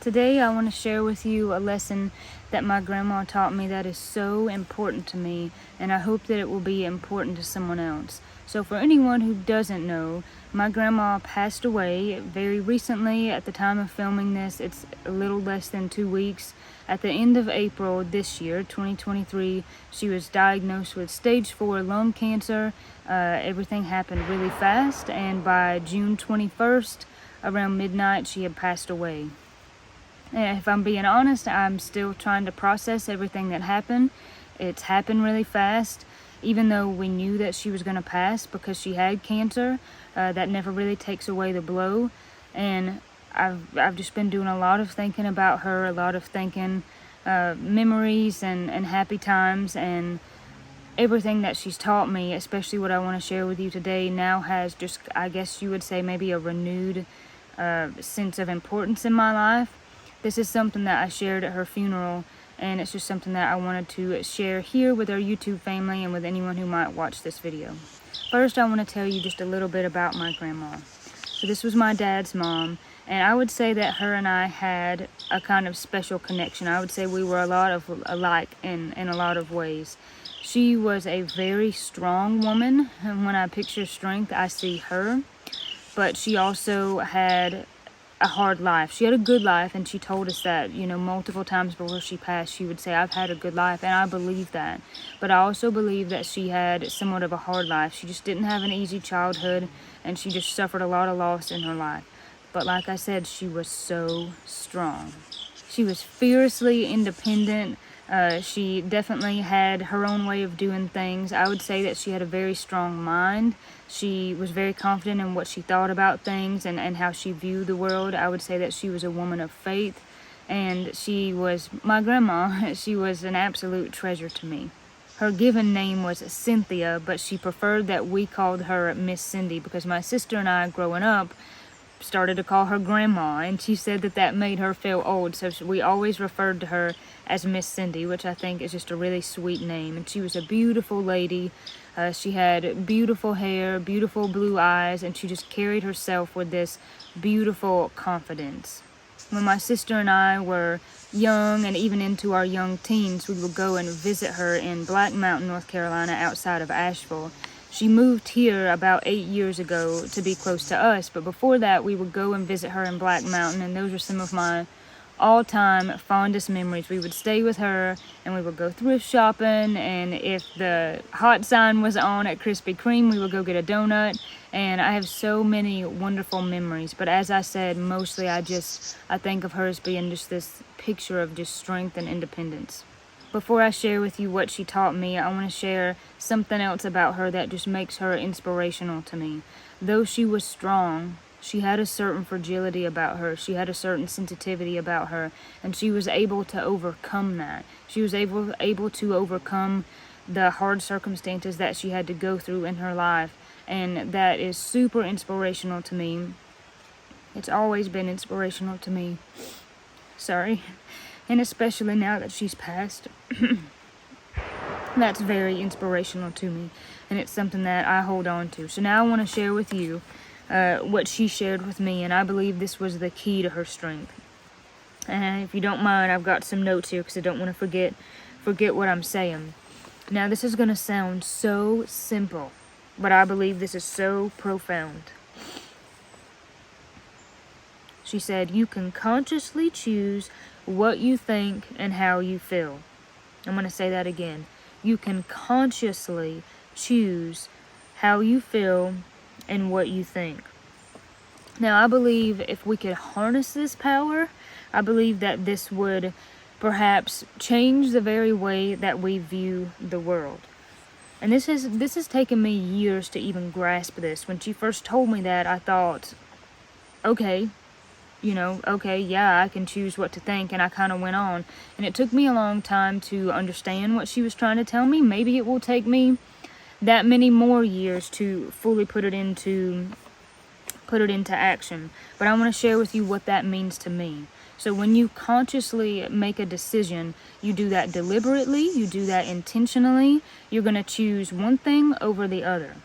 Today I want to share with you a lesson that my grandma taught me that is so important to me, and I hope that it will be important to someone else. So for anyone who doesn't know, my grandma passed away very recently. At the time of filming this, it's a little less than 2 weeks. At the end of April this year, 2023, she was diagnosed with stage 4 lung cancer. Everything happened really fast, and by June 21st, around midnight, she had passed away. And if I'm being honest, I'm still trying to process everything that happened. It's happened really fast. Even though we knew that she was going to pass because she had cancer, that never really takes away the blow. And I've just been doing a lot of thinking about her, a lot of thinking memories and happy times, and everything that she's taught me, especially what I want to share with you today, now has just, I guess you would say, maybe a renewed sense of importance in my life. This is something that I shared at her funeral, and it's just something that I wanted to share here with our YouTube family and with anyone who might watch this video. First, I want to tell you just a little bit about my grandma. So this was my dad's mom, and I would say that her and I had a kind of special connection. I would say we were a lot of alike in a lot of ways. She was a very strong woman, and when I picture strength, I see her, but she also had a hard life. She had a good life, and she told us that, multiple times before she passed. She would say, "I've had a good life," and I believe that. But I also believe that she had somewhat of a hard life. She just didn't have an easy childhood, and she just suffered a lot of loss in her life. But like I said, she was so strong. She was fiercely independent. She definitely had her own way of doing things. I would say that she had a very strong mind. She was very confident in what she thought about things and how she viewed the world. I would say that she was a woman of faith, and she was my grandma. She was an absolute treasure to me. Her given name was Cynthia, but she preferred that we called her Miss Cindy because my sister and I, growing up, started to call her grandma, and she said that made her feel old, so we always referred to her as Miss Cindy, which I think is just a really sweet name. And she was a beautiful lady. She had beautiful hair, beautiful blue eyes, and she just carried herself with this beautiful confidence. When my sister and I were young and even into our young teens, we would go and visit her in Black Mountain, North Carolina, outside of Asheville. She moved here about 8 years ago to be close to us, but before that we would go and visit her in Black Mountain, and those are some of my all-time fondest memories. We would stay with her, and we would go thrift shopping, and if the hot sign was on at Krispy Kreme, we would go get a donut, and I have so many wonderful memories. But as I said, mostly I think of her as being just this picture of just strength and independence. Before I share with you what she taught me, I want to share something else about her that just makes her inspirational to me. Though she was strong, she had a certain fragility about her. She had a certain sensitivity about her, and she was able to overcome that. She was able to overcome the hard circumstances that she had to go through in her life, and that is super inspirational to me. It's always been inspirational to me. Sorry. And especially now that she's passed, that's very inspirational to me, and it's something that I hold on to. So now I want to share with you what she shared with me, and I believe this was the key to her strength. And if you don't mind, I've got some notes here because I don't want to forget what I'm saying. Now, this is going to sound so simple, but I believe this is so profound. She said, "You can consciously choose what you think and how you feel." I'm going to say that again. You can consciously choose how you feel and what you think. Now, I believe if we could harness this power, I believe that this would perhaps change the very way that we view the world. And this has taken me years to even grasp this. When she first told me that, I thought, okay, yeah, I can choose what to think, and I kind of went on. And it took me a long time to understand what she was trying to tell me. Maybe it will take me that many more years to fully put it into action. But I want to share with you what that means to me. So when you consciously make a decision, you do that deliberately, you do that intentionally, you're going to choose one thing over the other.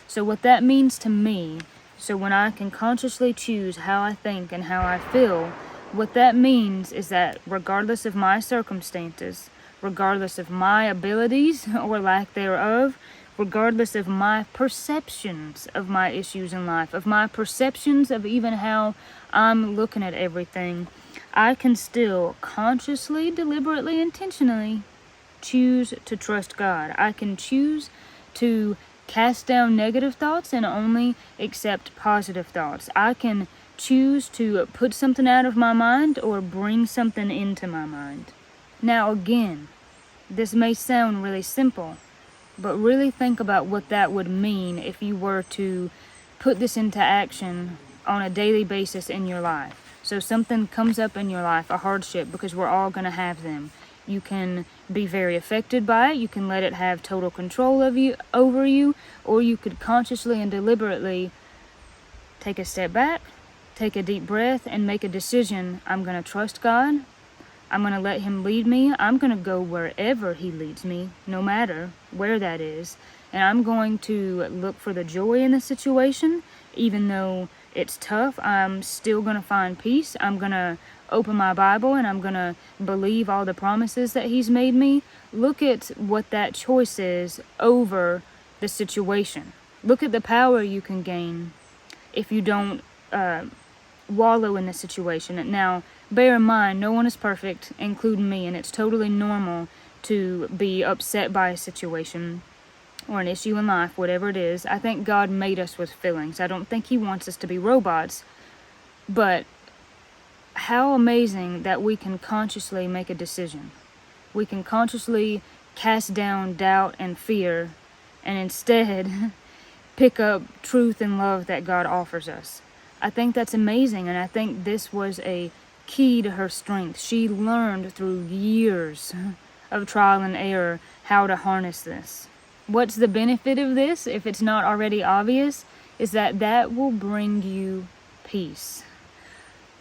So what that means to me, so when I can consciously choose how I think and how I feel, What that means is that regardless of my circumstances, regardless of my abilities or lack thereof, regardless of my perceptions of my issues in life, of my perceptions of even how I'm looking at everything, I can still consciously, deliberately, intentionally choose to trust God. I can choose to cast down negative thoughts and only accept positive thoughts. I can choose to put something out of my mind or bring something into my mind. Now again, this may sound really simple, but really think about what that would mean if you were to put this into action on a daily basis in your life. So something comes up in your life, a hardship, because we're all going to have them. You can be very affected by it. You can let it have total control of you, over you, or you could consciously and deliberately take a step back, take a deep breath, and make a decision. I'm going to trust God. I'm going to let Him lead me. I'm going to go wherever He leads me, no matter where that is. And I'm going to look for the joy in the situation. Even though it's tough, I'm still going to find peace. I'm going to open my Bible and I'm going to believe all the promises that He's made me. Look at what that choice is over the situation. Look at the power you can gain if you don't wallow in the situation. Now, bear in mind, no one is perfect, including me, and it's totally normal to be upset by a situation or an issue in life, whatever it is. I think God made us with feelings. I don't think He wants us to be robots. But how amazing that we can consciously make a decision. We can consciously cast down doubt and fear and instead pick up truth and love that God offers us. I think that's amazing, and I think this was a key to her strength. She learned through years of trial and error how to harness this. What's the benefit of this, if it's not already obvious, is that will bring you peace.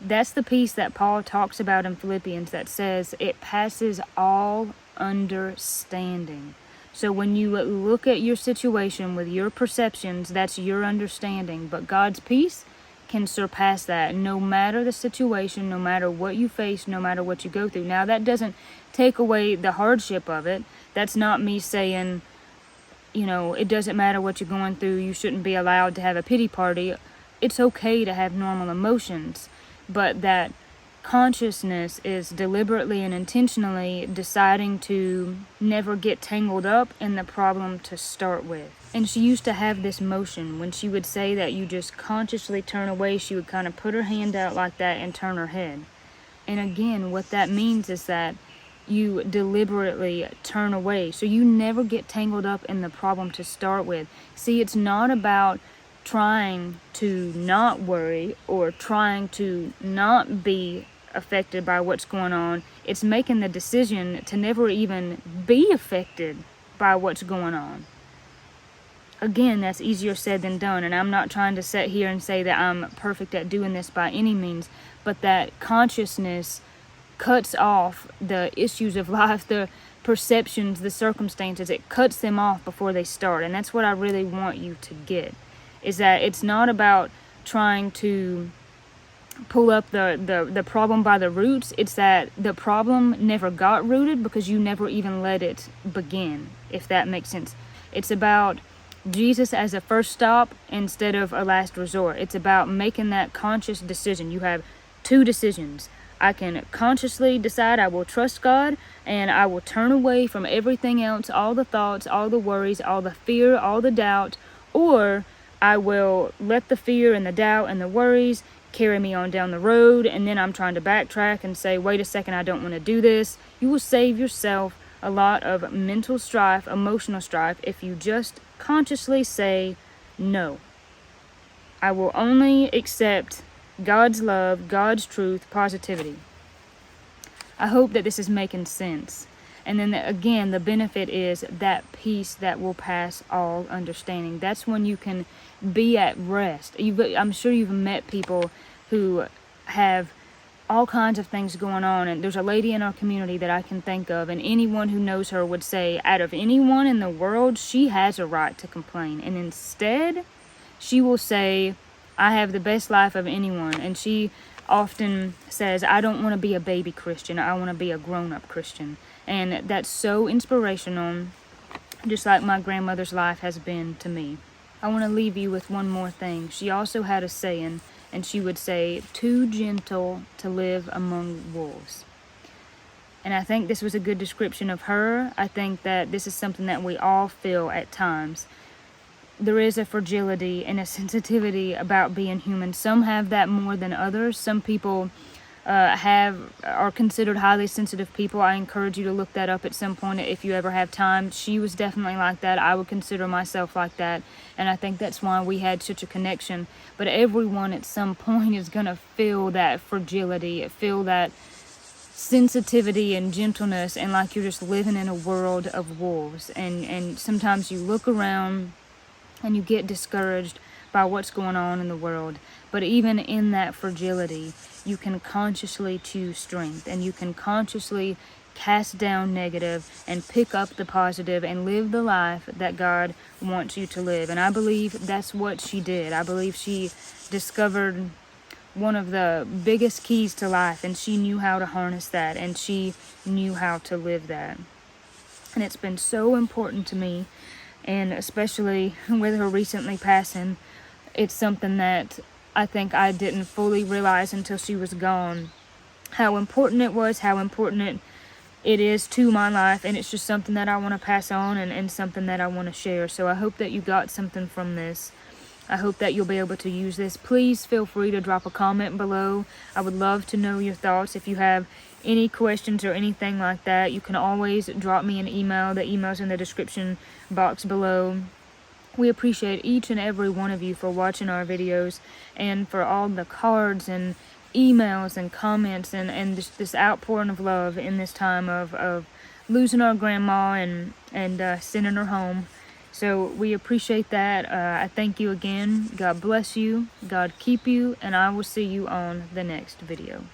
That's the peace that Paul talks about in Philippians that says it passes all understanding. So when you look at your situation with your perceptions, that's your understanding. But God's peace can surpass that, no matter the situation, no matter what you face, no matter what you go through. Now, that doesn't take away the hardship of it. That's not me saying, it doesn't matter what you're going through, you shouldn't be allowed to have a pity party. It's okay to have normal emotions, but that consciousness is deliberately and intentionally deciding to never get tangled up in the problem to start with. And she used to have this motion. When she would say that you just consciously turn away, she would kind of put her hand out like that and turn her head. And again, what that means is that you deliberately turn away. So you never get tangled up in the problem to start with. See, it's not about trying to not worry or trying to not be affected by what's going on. It's making the decision to never even be affected by what's going on. Again, that's easier said than done, and I'm not trying to sit here and say that I'm perfect at doing this by any means, but that consciousness cuts off the issues of life, the perceptions, the circumstances. It cuts them off before they start, and that's what I really want you to get, is that it's not about trying to pull up the problem by the roots. It's that the problem never got rooted because you never even let it begin, if that makes sense. It's about Jesus as a first stop instead of a last resort. It's about making that conscious decision. You have two decisions. I can consciously decide I will trust God and I will turn away from everything else, all the thoughts, all the worries, all the fear, all the doubt, or I will let the fear and the doubt and the worries carry me on down the road, and then I'm trying to backtrack and say, wait a second, I don't want to do this. You will save yourself a lot of mental strife, emotional strife, if you just consciously say no. I will only accept God's love, God's truth, positivity. I hope that this is making sense. And then again, the benefit is that peace that will pass all understanding. That's when you can be at rest. I'm sure you've met people who have all kinds of things going on, and there's a lady in our community that I can think of, and anyone who knows her would say, out of anyone in the world, she has a right to complain. And instead, she will say, I have the best life of anyone. And she often says, I don't want to be a baby Christian, I want to be a grown-up Christian. And that's so inspirational, just like my grandmother's life has been to me. I want to leave you with one more thing. She also had a saying, and she would say, too gentle to live among wolves. And I think this was a good description of her. I think that this is something that we all feel at times. There is a fragility and a sensitivity about being human. Some have that more than others. Some people are considered highly sensitive people. I encourage you to look that up at some point if you ever have time. She was definitely like that. I would consider myself like that, and I think that's why we had such a connection. But everyone at some point is going to feel that fragility, feel that sensitivity and gentleness, and like you're just living in a world of wolves. And sometimes you look around and you get discouraged by what's going on in the world. But even in that fragility, you can consciously choose strength, and you can consciously cast down negative and pick up the positive and live the life that God wants you to live. And I believe that's what she did. I believe she discovered one of the biggest keys to life, and she knew how to harness that, and she knew how to live that. And it's been so important to me, and especially with her recently passing, it's something that I think I didn't fully realize until she was gone, how important it was, how important it is to my life. And it's just something that I want to pass on, and something that I want to share. So I hope that you got something from this. I hope that you'll be able to use this. Please feel free to drop a comment below. I would love to know your thoughts. If you have any questions or anything like that, you can always drop me an email. The email's in the description box below. We appreciate each and every one of you for watching our videos, and for all the cards and emails and comments, and this outpouring of love in this time of losing our grandma and sending her home. So we appreciate that. I thank you again. God bless you. God keep you. And I will see you on the next video.